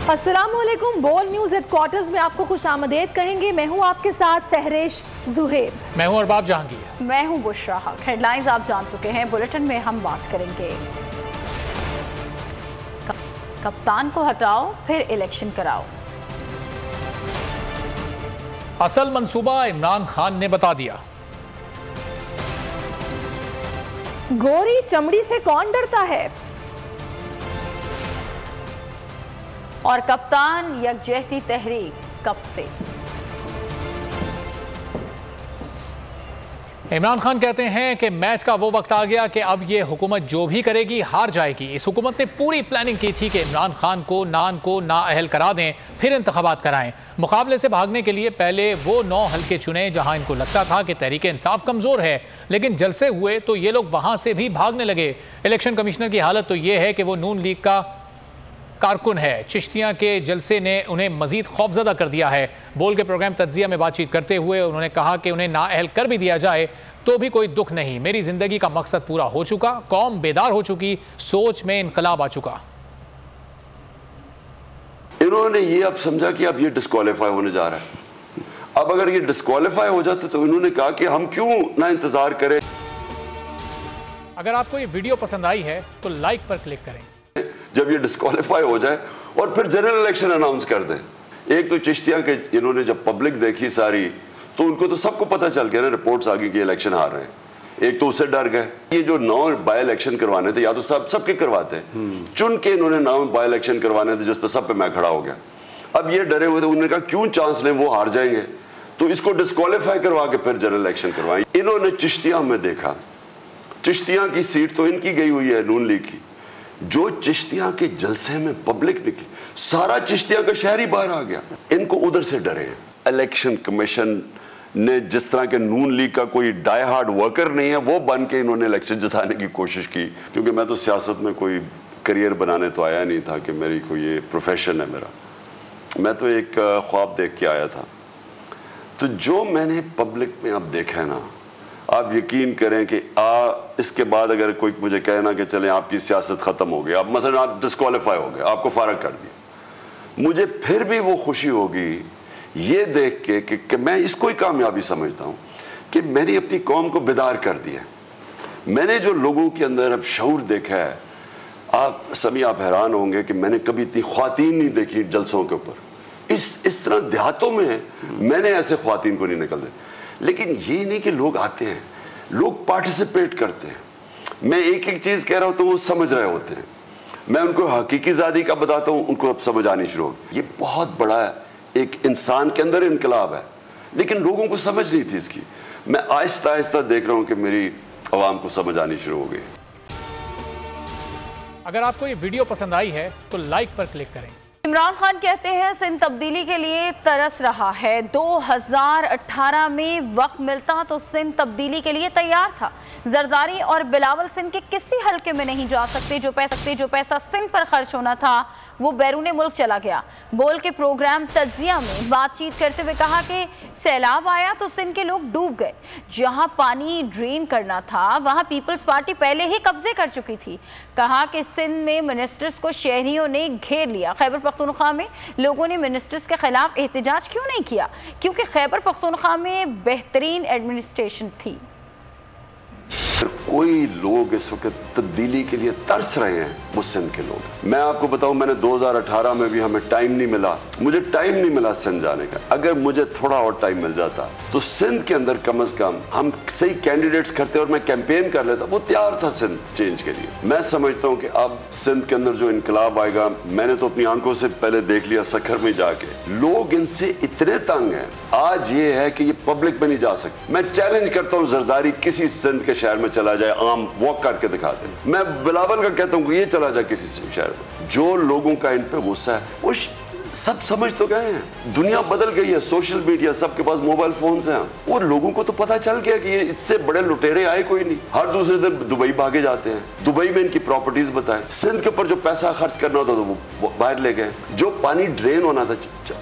अस्सलामुअलैकुम। बोल news headquarters में आपको खुशामदीद कहेंगे। मैं हूं आपके साथ सहरेश जुहेर। मैं हूं अरबाब जहांगीर। मैं हूं बुशरा हक। हेडलाइंस आप जान चुके हैं, बुलेटिन में हम बात करेंगे। कप्तान को हटाओ फिर इलेक्शन कराओ। असल मंसूबा इमरान खान ने बता दिया। गोरी चमड़ी से कौन डरता है। और कप्तान यकजहती तहरीक कब से। इमरान खान कहते हैं कि मैच का वो वक्त आ गया कि अब ये हुकूमत जो भी करेगी हार जाएगी। इस हुकूमत ने पूरी प्लानिंग की थी कि इमरान खान को नाअहल करा दें, फिर इंतखाबात कराएं। मुकाबले से भागने के लिए पहले वो 9 हल्के चुने जहां इनको लगता था कि तहरीक इंसाफ कमज़ोर है, लेकिन जलसे हुए तो ये लोग वहां से भी भागने लगे। इलेक्शन कमिश्नर की हालत तो ये है कि वो नून लीग का कारकुन है। चिश्तियां के जलसे ने उन्हें मजीद खौफजदा कर दिया है। बोल के प्रोग्राम तज्जिया में बातचीत करते हुए उन्होंने कहा कि उन्हें नाअहल कर भी दिया जाए तो भी कोई दुख नहीं, मेरी जिंदगी का मकसद पूरा हो चुका, कौम बेदार हो चुकी, सोच में इनकलाब आ चुका। इन्होंने ये अब समझा कि अब ये डिस्क्वालीफाई होने जा रहा है। अब अगर ये डिस्क्वालीफाई हो जाता तो इन्होंने कहा कि हम क्यों ना इंतजार करें। अगर आपको ये वीडियो पसंद आई है तो लाइक पर क्लिक करें। जब ये डिस्क्वालीफाई हो जाए और फिर जनरल इलेक्शन अनाउंस कर दें। एक तो चिश्तियां के इन्होंने जब पब्लिक देखी सारी तो उनको तो सबको पता चल गया ना, रिपोर्ट्स आ गई कि इलेक्शन हार रहे हैं। एक तो उससे डर गए। ये जो 9 बाय इलेक्शन करवाने थे या तो सबके करवाते हैं, चुन के इन्होंने 9 बाय इलेक्शन करवाने थे जिस पर सब पे मैं खड़ा हो गया। अब ये डरे हुए थे, उन्होंने कहा क्यों चांस लें, वो हार जाएंगे तो इसको डिस्क्वालीफाई करवा के फिर जनरल इलेक्शन करवाएं। इन्होंने चिश्तियां में देखा, चिश्तियां की सीट तो इनकी गई हुई है नून लीग की। जो चिश्तियां के जलसे में पब्लिक निकली, सारा चिश्तियां का शहर ही बाहर आ गया। इनको उधर से डरे हैं। इलेक्शन कमीशन ने जिस तरह के नून लीग का कोई डाई हार्ड वर्कर नहीं है वो बन के इन्होंने इलेक्शन जिताने की कोशिश की। क्योंकि मैं तो सियासत में कोई करियर बनाने तो आया नहीं था कि मेरी कोई ये प्रोफेशन है मेरा। मैं तो एक ख्वाब देख के आया था। तो जो मैंने पब्लिक में अब देखा है ना, आप यकीन करें कि इसके बाद अगर कोई मुझे कहना कि चलें आपकी सियासत ख़त्म हो गई, आप मसलन आप डिस्क्वालीफाई हो गए, आपको फारग कर दिया, मुझे फिर भी वो खुशी होगी ये देख के कि मैं इसको ही कामयाबी समझता हूँ कि मैंने अपनी कौम को बेदार कर दिया। मैंने जो लोगों के अंदर अब शऊर देखा है, आप सभी आप हैरान होंगे कि मैंने कभी इतनी ख्वातीन नहीं देखी जलसों के ऊपर। इस तरह देहातों में मैंने ऐसे ख्वातीन को नहीं निकलते। लेकिन ये नहीं कि लोग आते हैं, लोग पार्टिसिपेट करते हैं। मैं एक एक चीज़ कह रहा हूँ तो वो समझ रहे होते हैं। मैं उनको हकीकी ज़ादी का बताता हूँ, उनको अब समझ आनी शुरू हो। ये बहुत बड़ा एक इंसान के अंदर इनकलाब है, लेकिन लोगों को समझ नहीं थी इसकी। मैं आहिस्ता आहिस्ता देख रहा हूँ कि मेरी आवाम को समझ आनी शुरू हो गई। अगर आपको ये वीडियो पसंद आई है तो लाइक पर क्लिक करें। इमरान खान कहते हैं सिंध तब्दीली के लिए तरस रहा है। 2018 में वक्त मिलता तो सिंध तब्दीली के लिए तैयार था। जरदारी और बिलावल सिंध के किसी हलके में नहीं जा सकते। जो पैसा सिंध पर खर्च होना था वो बैरून मुल्क चला गया। बोल के प्रोग्राम तज्जिया में बातचीत करते हुए कहा कि सैलाब आया तो सिंध के लोग डूब गए। जहां पानी ड्रेन करना था वहां पीपल्स पार्टी पहले ही कब्जे कर चुकी थी। कहा कि सिंध में मिनिस्टर्स को शहरियों ने घेर लिया। खैबर पख्तूनख्वा में लोगों ने मिनिस्टर्स के खिलाफ एहतजाज क्यों नहीं किया? क्योंकि खैबर पख्तूनख्वा में बेहतरीन एडमिनिस्ट्रेशन थी। कोई लोग इस वक्त तब्दीली के लिए तरस रहे हैं, वो सिंध के लोग। मैं आपको बताऊं, मैंने 2018 में भी हमें टाइम नहीं मिला, मुझे टाइम नहीं मिला सिंध जाने का। अगर मुझे थोड़ा और टाइम मिल जाता तो सिंध के अंदर कम से कम हम सही कैंडिडेट्स करते और मैं कैंपेन कर लेता। वो तैयार था सिंध चेंज के लिए। मैं समझता हूँ कि अब सिंध के अंदर जो इनकलाब आएगा, मैंने तो अपनी आंखों से पहले देख लिया सखर में जाके। लोग इनसे इतने तंग हैं आज ये है कि ये पब्लिक में नहीं जा सकते। मैं चैलेंज करता हूँ जरदारी किसी सिंध के शहर में चला जाए, आम वॉक करके दिखा दे। मैं बिलावल का कहता हूँ कि ये चला जाए किसी शहर में। जो लोगों का इन पे गुस्सा है वो सब समझ तो गए हैं। दुनिया बदल गई है, सोशल मीडिया, सबके पास मोबाइल फोन्स हैं और लोगों को तो पता चल गया कि ये इससे बड़े लुटेरे आए कोई नहीं। हर दूसरे दिन दुबई भागे जाते हैं, दुबई में इनकी प्रॉपर्टीज बताएं। सिंध के ऊपर जो पैसा खर्च करना होता तो वो बाहर ले गए। जो पानी ड्रेन होना था,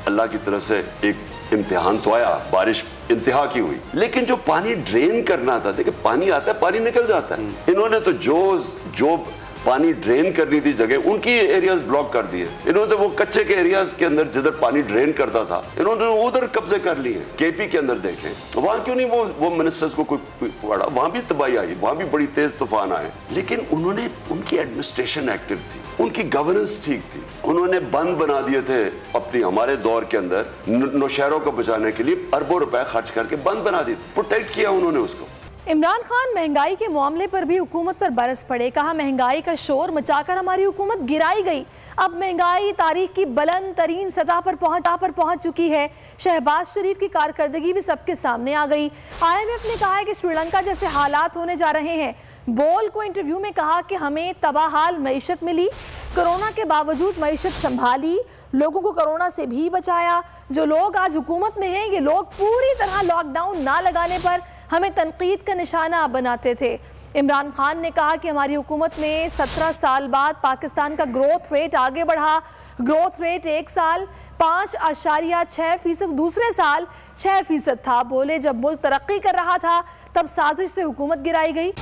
अल्लाह की तरफ से एक इम्तिहान तो आया, बारिश इंतहा की हुई, लेकिन जो पानी ड्रेन करना था, देखिए पानी आता है पानी निकल जाता है। इन्होंने तो जो पानी ड्रेन करनी थी जगह, उनकी एरियाज ब्लॉक कर दिए इन्होंने। वो कच्चे के एरियाज के अंदर जिधर पानी ड्रेन करता था इन्होंने उधर कब्जे कर लिए। केपी के अंदर देखें, वहां क्यों नहीं वो मिनिस्टर्स को कोई पड़ा, वहां भी तबाही आई, वहां भी बड़ी तेज तूफान आए, लेकिन उन्होंने, उनकी एडमिनिस्ट्रेशन एक्टिव थी, उनकी गवर्नेंस ठीक थी। उन्होंने बंद बना दिए थे अपनी, हमारे दौर के अंदर नौशहरों को बचाने के लिए अरबों रुपए खर्च करके बंद बना दिए, प्रोटेक्ट किया उन्होंने उसको। इमरान खान महंगाई के मामले पर भी हुकूमत पर बरस पड़े। कहा महंगाई का शोर मचाकर हमारी हुकूमत गिराई गई, अब महंगाई तारीख की बुलंद तरीन सतह पर पहुंच चुकी है। शहबाज शरीफ की कारकर्दगी भी सबके सामने आ गई। IMF ने कहा है कि श्रीलंका जैसे हालात होने जा रहे हैं। बोल को इंटरव्यू में कहा कि हमें तबाहाल मईशत मिली, कोरोना के बावजूद मईशत संभाली, लोगों को कोरोना से भी बचाया। जो लोग आज हुकूमत में हैं, ये लोग पूरी तरह लॉकडाउन ना लगाने पर हमें तनकीद का निशाना बनाते थे। इमरान खान ने कहा कि हमारी हुकूमत में 17 साल बाद पाकिस्तान का ग्रोथ रेट आगे बढ़ा। ग्रोथ रेट एक साल 5.6%, दूसरे साल 6% था। बोले जब मुल्क तरक्की कर रहा था तब साजिश से हुकूमत गिराई गई।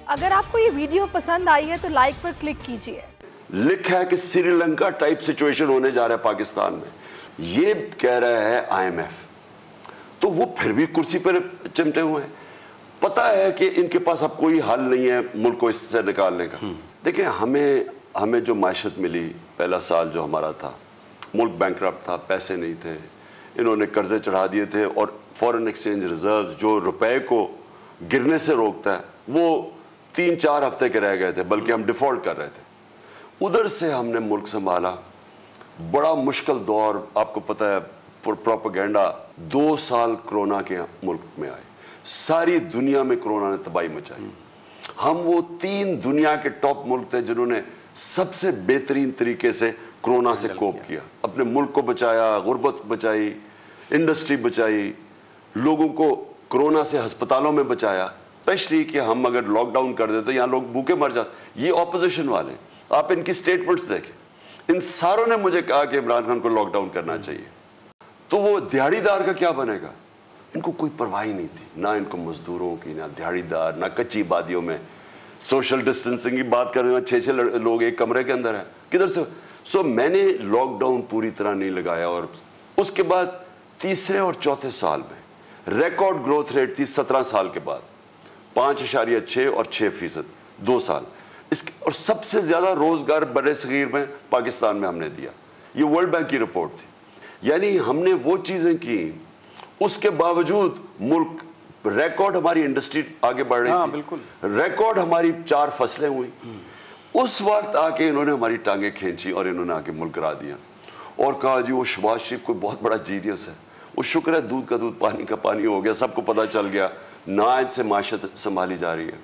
अगर आपको ये वीडियो पसंद आई है तो लाइक पर क्लिक कीजिए। लिखा है कि श्रीलंका टाइप सिचुएशन होने जा रहा है पाकिस्तान में, ये कह रहा है IMF, तो वो फिर भी कुर्सी पर चिमटे हुए हैं। पता है कि इनके पास अब कोई हल नहीं है मुल्क को इससे निकालने का। देखिए हमें जो मायशत मिली, पहला साल जो हमारा था, मुल्क बैंकरप्ट था, पैसे नहीं थे, इन्होंने कर्जे चढ़ा दिए थे, और फॉरेन एक्सचेंज रिजर्व जो रुपए को गिरने से रोकता है वो 3-4 हफ्ते के रह गए थे, बल्कि हम डिफॉल्ट कर रहे थे। उधर से हमने मुल्क संभाला, बड़ा मुश्किल दौर, आपको पता है प्रोपेगेंडा, 2 साल कोरोना के मुल्क में आए, सारी दुनिया में कोरोना ने तबाही मचाई। हम वो 3 दुनिया के टॉप मुल्क थे जिन्होंने सबसे बेहतरीन तरीके से कोरोना से कोप किया, अपने मुल्क को बचाया, गुर्बत बचाई, इंडस्ट्री बचाई, लोगों को कोरोना से अस्पतालों में बचाया। स्पेशली कि हम अगर लॉकडाउन कर देते तो यहाँ लोग भूखे मर जाते। ये ऑपोजिशन वाले, आप इनकी स्टेटमेंट्स देखें, इन सारों ने मुझे कहा कि इमरान खान को लॉकडाउन करना चाहिए। तो वो दिहाड़ीदार का क्या बनेगा? इनको कोई परवाह ही नहीं थी, ना इनको मजदूरों की, ना दिहाड़ीदार, ना कच्ची बादियों में सोशल डिस्टेंसिंग की बात कर रहे हैं, 6-6 लोग एक कमरे के अंदर हैं, किधर से? सो मैंने लॉकडाउन पूरी तरह नहीं लगाया, और उसके बाद तीसरे और चौथे साल में रिकॉर्ड ग्रोथ रेट थी 17 साल के बाद, 5.6 और 6%, 2 साल। और सबसे ज्यादा रोजगार बड़े सगीर में पाकिस्तान में हमने दिया, ये वर्ल्ड बैंक की रिपोर्ट थी। यानी हमने वो चीजें की, उसके बावजूद मुल्क रिकॉर्ड, हमारी इंडस्ट्री आगे बढ़ रही थी, बिल्कुल रिकॉर्ड हमारी 4 फसलें हुई। उस वक्त आके इन्होंने हमारी टांगे खींची और इन्होंने आके मुल्क गिरा दिया और कहा जी वो शहबाज शरीफ कोई बहुत बड़ा जीनियस है। वो शुक्र है दूध का दूध पानी का पानी हो गया, सबको पता चल गया, नाज से माशत संभाली जा रही है।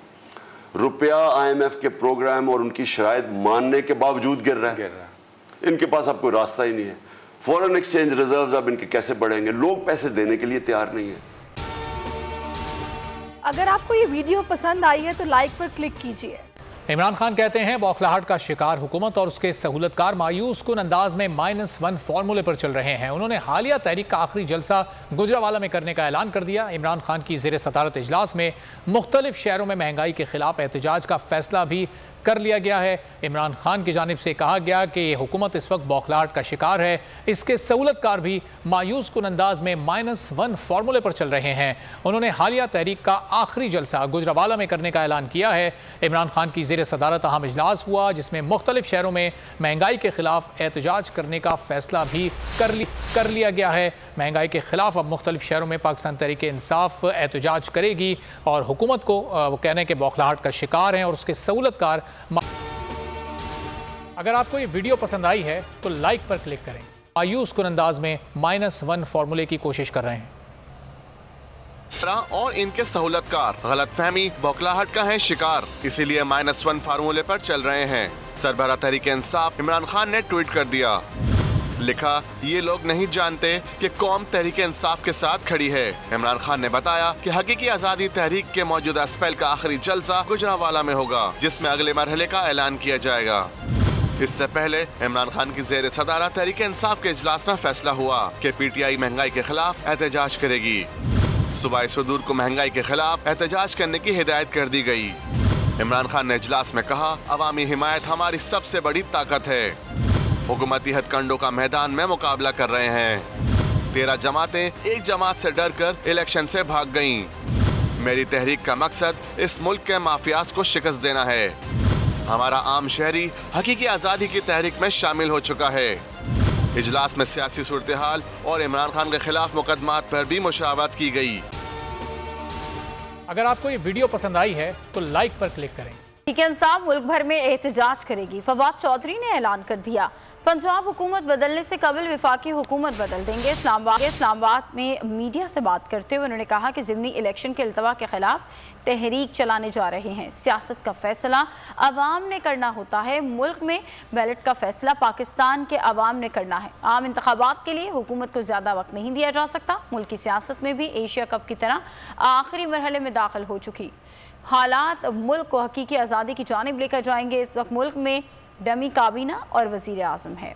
रुपया IMF के प्रोग्राम और उनकी शराइत मानने के बावजूद गिर रहा है। इनके पास अब कोई रास्ता ही नहीं है। फॉरेन एक्सचेंज रिजर्व्स अब इनके कैसे बढ़ेंगे? लोग पैसे देने के लिए तैयार नहीं है। अगर आपको ये वीडियो पसंद आई है तो लाइक पर क्लिक कीजिए। इमरान खान कहते हैं बौखलाहट का शिकार हुकूमत और उसके सहूलतकार मायूस कुन अंदाज में -1 फार्मूले पर चल रहे हैं। उन्होंने हालिया तहरीक का आखिरी जलसा गुजरावाला में करने का ऐलान कर दिया। इमरान खान की ज़ेर सदारत इजलास में मुख्तलिफ शहरों में महंगाई के खिलाफ एहतजाज का फैसला भी कर लिया गया है। इमरान खान की जानिब से कहा गया कि ये हुकूमत इस वक्त बौखलाहट का शिकार है, इसके सहूलतकार भी मायूस कुन अंदाज में -1 फार्मूले पर चल रहे हैं। उन्होंने हालिया तहरीक का आखिरी जलसा गुजरावाला में करने का ऐलान किया है। इमरान खान की ज़ेर सदारत अहम इजलास हुआ जिसमें मुख्तलिफ शहरों में महंगाई के खिलाफ एहतजाज करने का फैसला भी कर लिया गया है। महंगाई के खिलाफ अब मुख्तलिफ शहरों में पाकिस्तान तहरीक इंसाफ एहतजाज करेगी और हुकूमत को वो कहने के बौखलाहट का शिकार हैं और उसके सहूलतकार। अगर आपको ये वीडियो पसंद आई है तो लाइक पर क्लिक करें। मायूस कुन अंदाज में -1 फार्मूले की कोशिश कर रहे हैं और इनके सहूलतकार गलतफहमी बौखलाहट का है शिकार, इसीलिए -1 फार्मूले पर चल रहे हैं। सरबराह तहरीक इंसाफ इमरान खान ने ट्वीट कर दिया, लिखा ये लोग नहीं जानते कि कौम तहरीक इंसाफ के साथ खड़ी है। इमरान खान ने बताया कि हकीकी आज़ादी तहरीक के मौजूदा स्पेल का आखिरी जलसा गुजरावाला में होगा जिसमें अगले मरहले का ऐलान किया जाएगा। इससे पहले इमरान खान की ज़ेर सदारत तहरीक इंसाफ के इजलास में फैसला हुआ कि PTI महंगाई के खिलाफ एहतजाज करेगी। सूबाई सुदूर को महंगाई के खिलाफ एहतजाज करने की हिदायत कर दी गई। इमरान खान ने इजलास में कहा, अवामी हिमायत हमारी सबसे बड़ी ताकत है। हुकूमती हथकंडों का मैदान में मुकाबला कर रहे हैं। 13 जमातें एक जमात से डरकर इलेक्शन से भाग गईं। मेरी तहरीक का मकसद इस मुल्क के माफियाज को शिकस्त देना है। हमारा आम शहरी हकीकी आज़ादी की तहरीक में शामिल हो चुका है। इजलास में सियासी सूरत-ए-हाल और इमरान खान के खिलाफ मुकदमात पर भी मुशावरत की गई। अगर आपको ये वीडियो पसंद आई है तो लाइक पर क्लिक करें। इंसाफ मुल्क भर में एहतजाज करेगी। फवाद चौधरी ने ऐलान कर दिया, पंजाब हुकूमत बदलने से कबल विफाकी हुकूमत बदल देंगे। इस्लामाबाद में मीडिया से बात करते हुए उन्होंने कहा कि ज़िमनी इलेक्शन के इल्तवा के खिलाफ तहरीक चलाने जा रहे हैं। सियासत का फैसला अवाम ने करना होता है। मुल्क में बैलेट का फैसला पाकिस्तान के अवाम ने करना है। आम इंतखाबात के लिए हुकूमत को ज़्यादा वक्त नहीं दिया जा सकता। मुल्क की सियासत में भी एशिया कप की तरह आखिरी मरहले में दाखिल हो चुकी। हालात मुल्क को हकीकी आज़ादी की जानिब लेकर जाएंगे। इस वक्त मुल्क में डमी काबीना और वज़ीर आज़म है।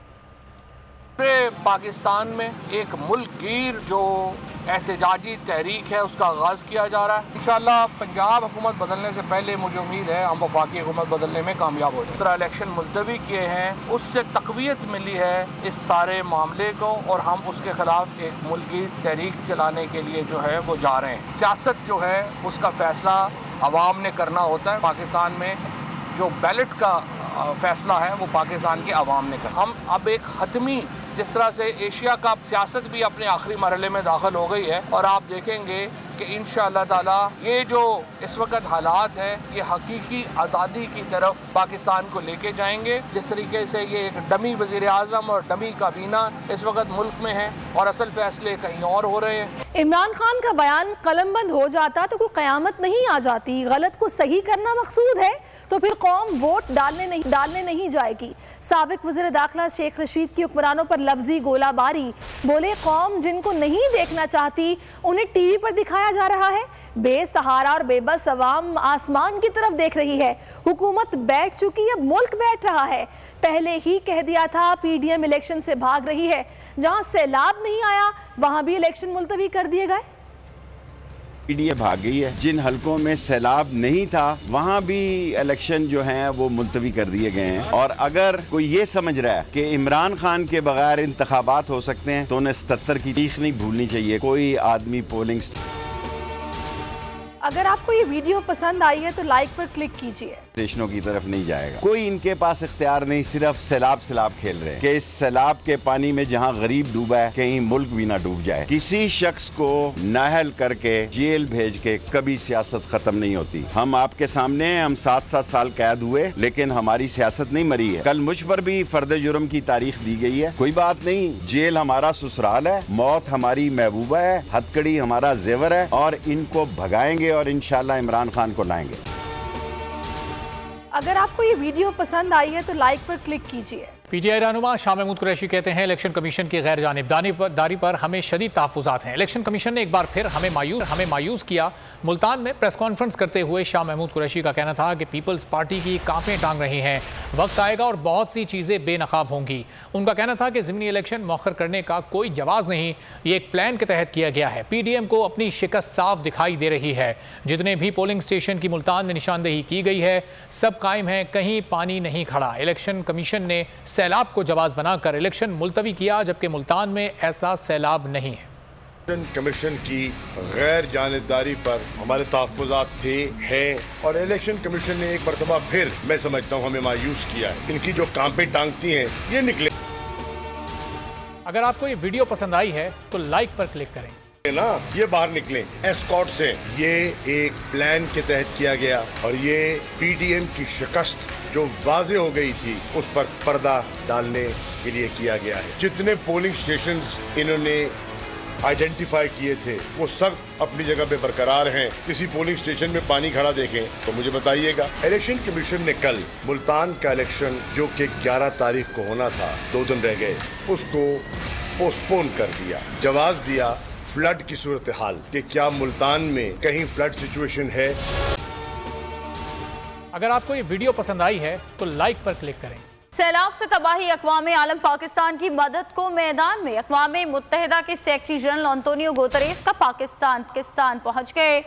पाकिस्तान में एक मुल्कगीर जो एहतजाजी तहरीक है उसका आगाज़ किया जा रहा है। इंशाअल्लाह पंजाब हुकूमत बदलने से पहले मुझे उम्मीद है हम वफाकी हुकूमत बदलने में कामयाब हो जाए। तरह इलेक्शन मुलतवी किए हैं, उससे तक़वियत मिली है इस सारे मामले को और हम उसके ख़िलाफ़ एक मुल्की तहरीक चलाने के लिए जो है वो जा रहे हैं। सियासत जो है उसका फ़ैसला अवाम ने करना होता है। पाकिस्तान में जो बैलेट का फ़ैसला है वो पाकिस्तान के अवाम ने करना। हम अब एक हतमी, जिस तरह से एशिया कप सियासत भी अपने आखिरी मरहले में दाखिल हो गई है और आप देखेंगे कि इंशाअल्लाह ताला ये जो इस वक्त हालात है ये हकीकी आज़ादी की तरफ पाकिस्तान को लेके जाएंगे। जिस तरीके से ये एक डमी वज़ीर आज़म और डमी काबीना इस वक्त मुल्क में है और असल फैसले कहीं और हो रहे हैं। इमरान खान का बयान कलमबंद हो जाता तो कोई क़यामत नहीं आ जाती। गलत को सही करना मकसूद है तो फिर कौम वोट डालने नहीं जाएगी। साबिक वज़ीर दाखिला शेख रशीद की हुक्मरानों पर लफ्जी गोलाबारी। बोले कौम जिनको नहीं देखना चाहती उन्हें टीवी पर दिखाया जा रहा है। बेसहारा और बेबस अवाम आसमान की तरफ देख रही है। हुकूमत बैठ चुकी, अब मुल्क बैठ रहा है। पहले ही कह दिया था पीडीएम इलेक्शन से भाग रही है। जहां सैलाब नहीं आया वहां भी इलेक्शन मुलतवी कर दिए गए। पीडीएम भाग गई है। जिन हलकों में सैलाब नहीं था वहाँ भी इलेक्शन जो हैं वो मुलतवी कर दिए गए हैं। और अगर कोई ये समझ रहा है कि इमरान खान के बगैर इंतखाबात हो सकते हैं तो उन्हें 77 की तारीख नहीं भूलनी चाहिए। कोई आदमी पोलिंग। अगर आपको ये वीडियो पसंद आई है तो लाइक पर क्लिक कीजिए। स्टेशनों की तरफ नहीं जाएगा। कोई इनके पास इख्तियार नहीं, सिर्फ सैलाब खेल रहे हैं कि इस सैलाब के पानी में जहां गरीब डूबा है कहीं मुल्क भी ना डूब जाए। किसी शख्स को नाअहल करके जेल भेज के कभी सियासत खत्म नहीं होती। हम आपके सामने हैं, हम 7-7 साल कैद हुए लेकिन हमारी सियासत नहीं मरी है। कल मुझ पर भी फर्द जुर्म की तारीख दी गई है, कोई बात नहीं। जेल हमारा ससुराल है, मौत हमारी महबूबा है, हथकड़ी हमारा जेवर है और इनको भगाएंगे और इंशाअल्लाह इमरान खान को लाएंगे। अगर आपको ये वीडियो पसंद आई है तो लाइक पर क्लिक कीजिए। पीटीआई रहनुमा शाह महमूद कुरैशी कहते हैं इलेक्शन कमीशन की गैर जानिबदारी पर हमें शदीद तहफ़्फ़ुज़ात हैं। इलेक्शन कमीशन ने एक बार फिर हमें मायूस किया। मुल्तान में प्रेस कॉन्फ्रेंस करते हुए शाह महमूद कुरैशी का कहना था कि पीपल्स पार्टी की कांपें टांग रही हैं, वक्त आएगा और बहुत सी चीज़ें बेनकाब होंगी। उनका कहना था कि ज़िमनी इलेक्शन मौखर करने का कोई जवाज़ नहीं, ये एक प्लान के तहत किया गया है। पीडीएम को अपनी शिकस्त साफ दिखाई दे रही है। जितने भी पोलिंग स्टेशन की मुल्तान में निशानदेही की गई है सब कायम है, कहीं पानी नहीं खड़ा। इलेक्शन कमीशन ने सैलाब को जवाब बनाकर इलेक्शन मुलतवी किया, जबकि मुल्तान में ऐसा सैलाब नहीं है। इलेक्शन कमीशन की गैर जानिबदारी पर हमारे तहफ़्फ़ुज़ात थे, हैं और इलेक्शन कमीशन ने एक मरतबा फिर मैं समझता हूँ हमें मायूस किया है। इनकी जो कांपें टांगती हैं ये निकले। अगर आपको ये वीडियो पसंद आई है तो लाइक पर क्लिक करें ना, ये बाहर निकले एस्कॉर्ट से। ये एक प्लान के तहत किया गया और ये पीडीएम की शिकस्त जो वाज़े हो गई थी उस पर पर्दा डालने के लिए किया गया है। जितने पोलिंग स्टेशंस इन्होंने आइडेंटिफाई किए थे वो सब अपनी जगह पे बरकरार हैं। किसी पोलिंग स्टेशन में पानी खड़ा देखें तो मुझे बताइएगा। इलेक्शन कमीशन ने कल मुल्तान का इलेक्शन जो कि 11 तारीख को होना था, 2 दिन रह गए, उसको पोस्टपोन कर दिया। जवाब दिया फ्लड की सूरत हाल कि क्या मुल्तान में कहीं फ्लड सिचुएशन है। अगर आपको ये वीडियो पसंद आई है तो लाइक पर क्लिक करें। सैलाब से तबाही, अक़वाम आलम पाकिस्तान की मदद को मैदान में। अक़वाम मुत्तहिदा के सेक्रेटरी जनरल एंटोनियो गुतेरेस का पाकिस्तान पहुंच गए।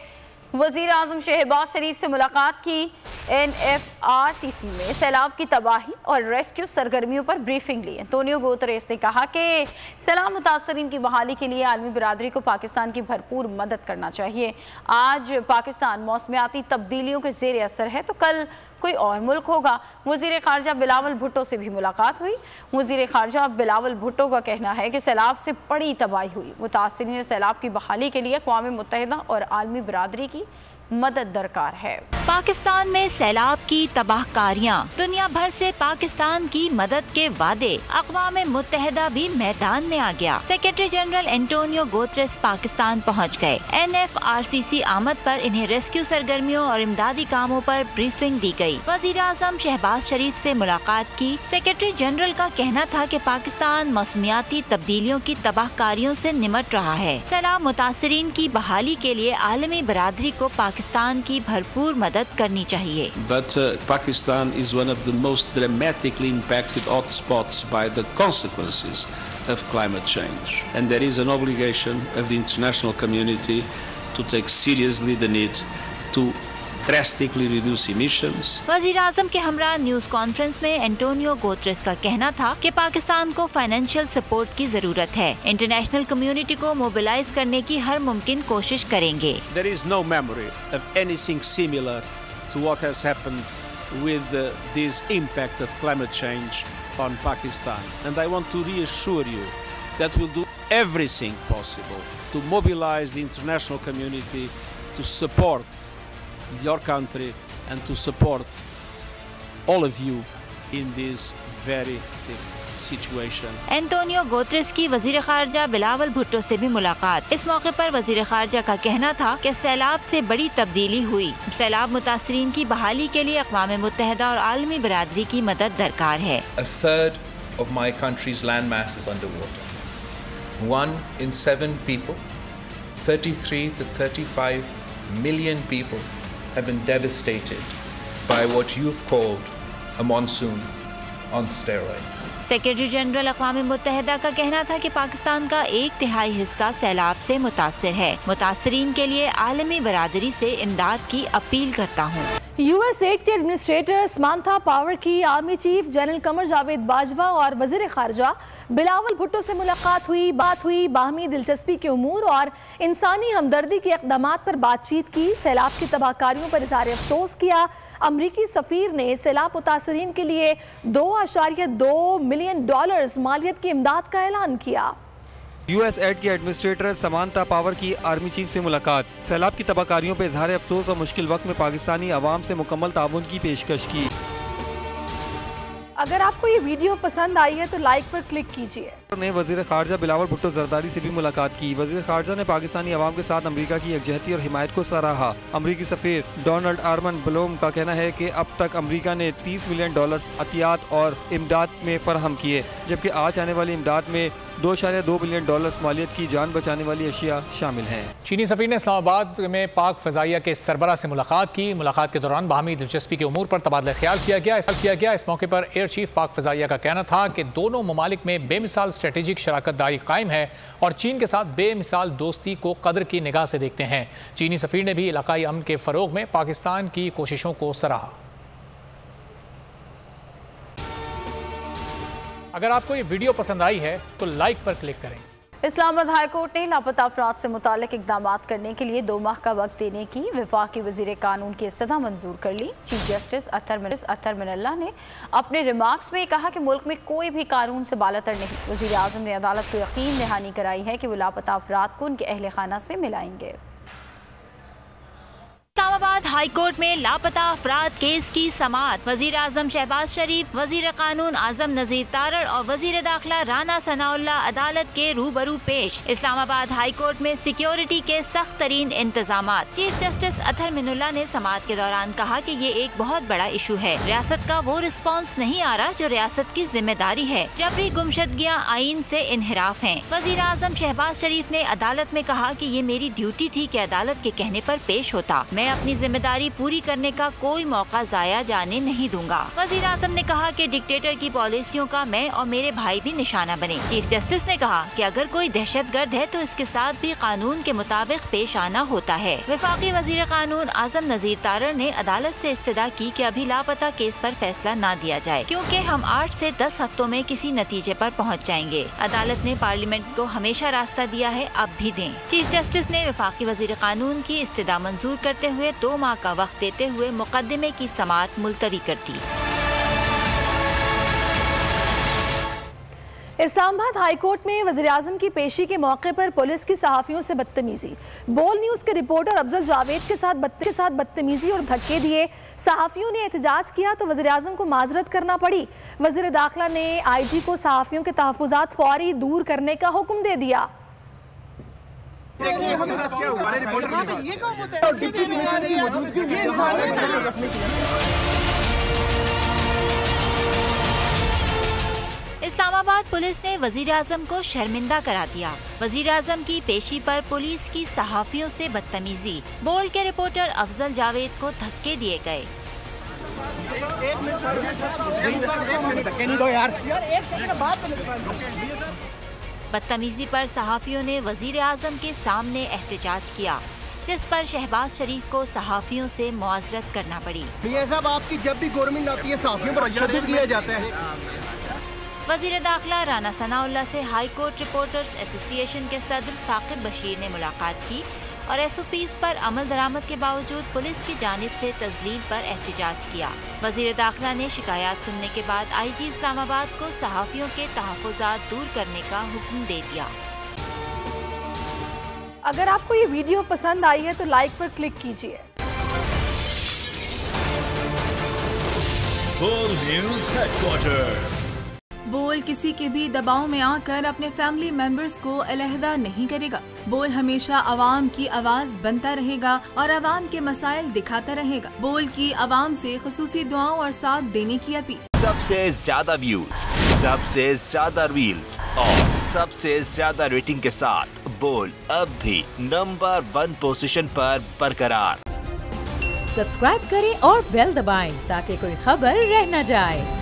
वज़ीर आज़म शहबाज शरीफ से मुलाकात की। NFRCC में सैलाब की तबाही और रेस्क्यू सरगर्मियों पर ब्रीफिंग ली। एंटोनियो गुतेरेस ने कहा कि सैलाब मुतासरीन की बहाली के लिए आलमी बिरादरी को पाकिस्तान की भरपूर मदद करना चाहिए। आज पाकिस्तान मौसमियाती तब्दीलियों के ज़ेर असर है तो कल कोई और मुल्क होगा। वज़ीर ख़ारजा बिलावल भुट्टो से भी मुलाकात हुई। वज़ीर ख़ारजा बिलावल भुट्टो का कहना है कि सैलाब से बड़ी तबाही हुई। मुतासरीन सैलाब की बहाली के लिए अक़वाम मुत्तहिदा और आलमी बिरादरी की मदद दरकार है। पाकिस्तान में सैलाब की तबाहकारियाँ, दुनिया भर से पाकिस्तान की मदद के वादे, अक़वाम मुत्तहिदा भी मैदान में आ गया। Secretary general Antonio Guterres Pakistan पहुँच गए। NFRCC आमद पर इन्हें रेस्क्यू सरगर्मियों और इमदादी कामों पर ब्रीफिंग दी गई। वज़ीर आज़म शहबाज शरीफ से मुलाकात की। सेक्रेटरी जनरल का कहना था कि पाकिस्तान मौसमियाती तब्दीलियों की तबाहकारियों से निमट रहा है। सैलाब मुतासरीन की बहाली के लिए आलमी बिरादरी को पाकिस्तान की भरपूर मदद करनी चाहिए। But Pakistan is one of the most dramatically impacted hotspots by the consequences of climate change, and there is an obligation of the international community to take seriously the need to drastically reduce emissions. वज़ीर आज़म के हमरा news conference में Antonio Guterres का कहना था कि पाकिस्तान को financial support की जरूरत है। इंटरनेशनल कम्युनिटी को मोबिलाइज करने की हर मुमकिन कोशिश करेंगे। There is no memory of anything similar to what has happened with this impact of climate change on Pakistan, and I want to reassure you that we'll do everything possible to mobilize the international community to support your country and to support all of you in this very tough situation. Antonio Guterres की वज़ीर ख़ारजा बिलावल भुट्टो से भी मुलाकात। इस मौके पर वज़ीर ख़ारजा का कहना था कि सैलाब से बड़ी तब्दीली हुई। सैलाब मुतासरीन की बहाली के लिए अक़वाम मुत्तहिदा और आलमी बिरादरी की मदद दरकार है। A third of my country's landmass is underwater. 1 in 7 people, 33 to 35 million people have been devastated by what you've called a monsoon on steroids. Secretary general अक़वाम मुत्तहिदा का कहना था कि पाकिस्तान का 1/3 हिस्सा सैलाब से मुतासिर है। मुतासरीन के लिए आलमी बरादरी से इमदाद की अपील करता हूँ। USAID के एडमिनिस्ट्रेटर समांथा पावर की army chief general Qamar Javed Bajwa और वज़ीर ख़ारजा बिलावल भुट्टो से मुलाकात हुई। बात हुई बाहमी दिलचस्पी के उमूर और इंसानी हमदर्दी के इक़दामात पर बातचीत की। सैलाब की तबाहकारियों पर इज़हार अफसोस किया। अमरीकी सफ़ीर ने सैलाब मुतासरीन के लिए $2.2 मिलियन मालियत की इमदाद का ऐलान किया। USAID के एडमिनिस्ट्रेटर समांथा पावर की आर्मी चीफ से मुलाकात। सैलाब की तबाहकारियों पर इज़हार अफसोस और मुश्किल वक्त में पाकिस्तानी अवाम से मुकम्मल ताउन की पेशकश की। अगर आपको ये वीडियो पसंद आई है तो लाइक पर क्लिक कीजिए। ने वज़ीर ख़ारजा बिलावल भुट्टो ज़रदारी से भी मुलाकात की। वज़ीर ख़ारजा ने पाकिस्तानी अवाम के साथ अमरीका की यकजहती और हिमायत को सराहा। अमरीकी सफ़ीर डोनाल्ड आर्मन ब्लूम का कहना है कि अब तक अमरीका ने $30 मिलियन अतियात और इमदाद में फराहम किए, जबकि आज आने वाली इमदाद में $2.2 बिलियन मालियत की जान बचाने वाली अशिया शामिल हैं। चीनी सफ़ीर ने इस्लामाबाद में पाक फ़ज़ाइया के सरबराह से मुलाकात की। मुलाकात के दौरान बाहमी दिलचस्पी के उमूर पर तबादला ख्याल किया गया। इस मौके पर एयर चीफ पाक फ़ज़ाइया का कहना था कि दोनों ममालिक में बेमिसाल स्ट्रेटेजिक शराकत दारी कायम है और चीन के साथ बेमिसाल दोस्ती को कदर की निगाह से देखते हैं। चीनी सफ़ीर ने भी इलाकाई अमन के फ़रोग में पाकिस्तान की कोशिशों को सराहा। अगर आपको ये वीडियो पसंद आई है तो लाइक पर क्लिक करें। इस्लामाबाद हाई कोर्ट ने लापता अफराद से मुताल्लिक इक़दामात करने के लिए 2 माह का वक्त देने की वफाकी वज़ीर कानून की इस्तदा मंजूर कर ली। चीफ जस्टिस अतहर मिनल्ला ने अपने रिमार्क्स में कहा कि मुल्क में कोई भी कानून से बालातर नहीं। वज़ीर आज़म ने अदालत को यकीन दहानी कराई है कि वो लापता अफराद को उनके अहल खाना से मिलाएंगे। इस्लामाबाद हाई कोर्ट में लापता अफराद केस की समाअत। वज़ीर आज़म शहबाज शरीफ, वज़ीर कानून आज़म नज़ीर तारड़ और वज़ीर दाखिला राना सनाउल्ला अदालत के रूबरू पेश। इस्लामाबाद हाई कोर्ट में सिक्योरिटी के सख्त तरीन इंतजामात। चीफ जस्टिस अतहर मिनल्ला ने समाअत के दौरान कहा कि ये एक बहुत बड़ा इशू है। रियासत का वो रिस्पॉन्स नहीं आ रहा जो रियासत की जिम्मेदारी है। जबरी गुमशदगियाँ आइन से इनहिराफ हैं। वज़ीर आज़म शहबाज शरीफ ने अदालत में कहा कि ये मेरी ड्यूटी थी कि अदालत के कहने पर पेश होता। मैं मैं अपनी जिम्मेदारी पूरी करने का कोई मौका जाया जाने नहीं दूंगा। वजीर आजम ने कहा कि डिक्टेटर की पॉलिसियों का मैं और मेरे भाई भी निशाना बने। चीफ जस्टिस ने कहा कि अगर कोई दहशतगर्द है तो इसके साथ भी कानून के मुताबिक पेश आना होता है। वफाकी वजीर कानून आजम नजीर तारर ने अदालत से इस्तदा की कि अभी लापता केस पर फैसला न दिया जाए, क्योंकि हम 8 से 10 हफ्तों में किसी नतीजे पर पहुंच जाएंगे। अदालत ने पार्लियामेंट को हमेशा रास्ता दिया है, अब भी दें। चीफ जस्टिस ने वफाकी वजीर कानून की इस्तदा मंजूर करते हुए 2 माह का वक्त देते हुए मुकदमे की समाअत मुलतवी कर दी। इस्लामाबाद हाईकोर्ट में वज़ीर-ए-आज़म की पेशी के मौके पर पुलिस की सहाफ़ियों से बदतमीजी। बोल न्यूज़ के रिपोर्टर अफजल जावेद के साथ बदतमीजी और धक्के दिए। सहाफ़ियों ने एहतजाज किया तो वज़ीर-ए-आज़म को माजरत करना पड़ी। वज़ीर दाखिला ने IG को सहाफ़ियों के तहफ़्फ़ुज़ात फौरी दूर करने का हुक्म दे दिया। इस्लामाबाद पुलिस ने वजीर आजम को शर्मिंदा करा दिया। वजीर आजम की पेशी पर पुलिस की सहाफियों से बदतमीजी। बोल के रिपोर्टर अफजल जावेद को धक्के दिए गए। बदतमीजी पर सहाफियों ने वजीर आजम के सामने एहतजाज किया, जिस पर शहबाज शरीफ को सहाफियों से मुआजरत करना पड़ी। साहब, आपकी जब भी गवर्नमेंट आती है सहाफियों पर तशद्दुद किया जाता है। वजीर दाखिला राना सनाउल्लाह से हाई कोर्ट रिपोर्टर्स एसोसिएशन के सदर साकिब बशीर ने मुलाकात की और SOPs पर अमल दरामद के बावजूद पुलिस की जानिब से तजलील पर एहतजाज किया। वजीर दाखिला ने शिकायत सुनने के बाद IG इस्लामाबाद को सहाफियों के तहफ़्फ़ुज़ात दूर करने का हुक्म दे दिया। अगर आपको ये वीडियो पसंद आई है तो लाइक पर क्लिक कीजिए। बोल न्यूज़ हेडक्वार्टर। बोल किसी के भी दबाव में आकर अपने फैमिली मेंबर्स को अलहदा नहीं करेगा। बोल हमेशा अवाम की आवाज बनता रहेगा और अवाम के मसाइल दिखाता रहेगा। बोल की अवाम से खुसूसी दुआओं और साथ देने की अपील। सबसे ज्यादा व्यूज, सबसे ज्यादा रील्स और सबसे ज्यादा रेटिंग के साथ बोल अब भी नंबर 1 पोजीशन पर बरकरार। सब्सक्राइब करें और बेल दबाएं ताकि कोई खबर रह न जाए।